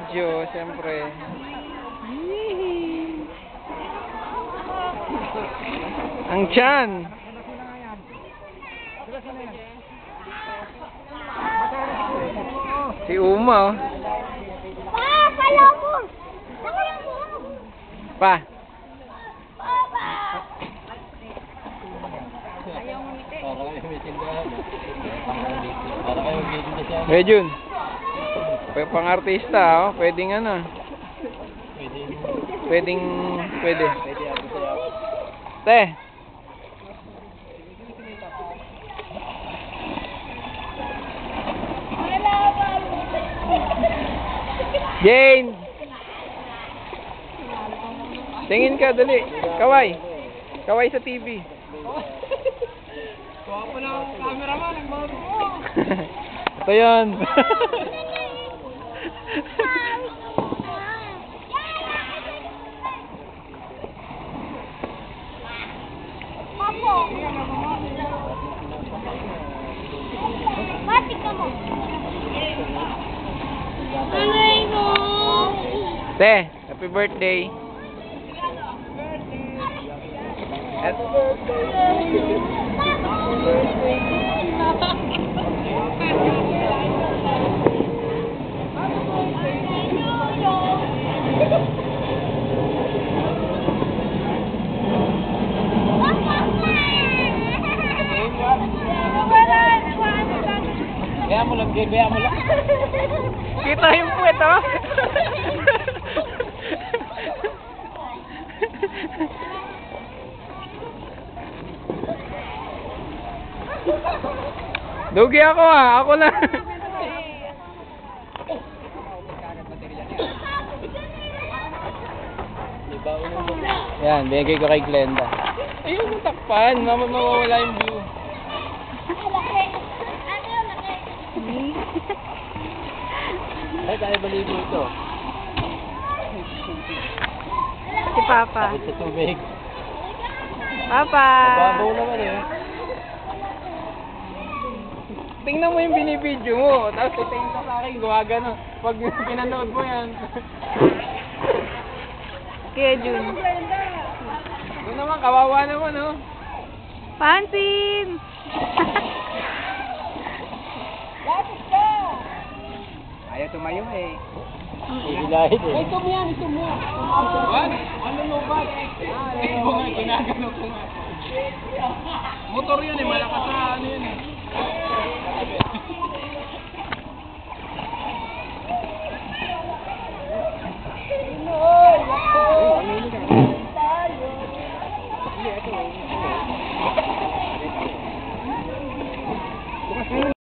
video, siyempre. Ang tiyan. Si Uma, oh. Pa, pala mo. Nakaya mo. Pa. Ayaw mo ngiti. Rejun. Pang-artista, oh. Pwedeng ano. Pwede. Te. Jane. Tingin ka, dali. Kaway. Kaway sa TV. Kuha po ng cameraman, ang bago mo. Ito yun. Papo. Mati ka mo. Alay mo. Te, happy birthday. Kaya mo lang, kaya mo lang. Kita yung puwet, oh. Dugi ako, ah. Ako lang. Yan, bigay ko kay Glenda. Ayun yung takpan. Mawawala yung view. Ay, tayo balibo ito. Si Papa. Takot sa tubig. Papa. Mababaw naman eh. Tingnan mo yung binibidyo mo. Tapos titingin ka sa akin, gawa gano'n. Pag pinanood mo yan. Kaya Jun. Yun naman, kawawa naman, oh. Pansin. Ayaw tumayo, eh. Ilahit eh. Ito mo yan, ito mo. What? Ano no ba? Ito nga, ginagano ko nga. Motor yan, eh. Malakas sa ano yan, eh.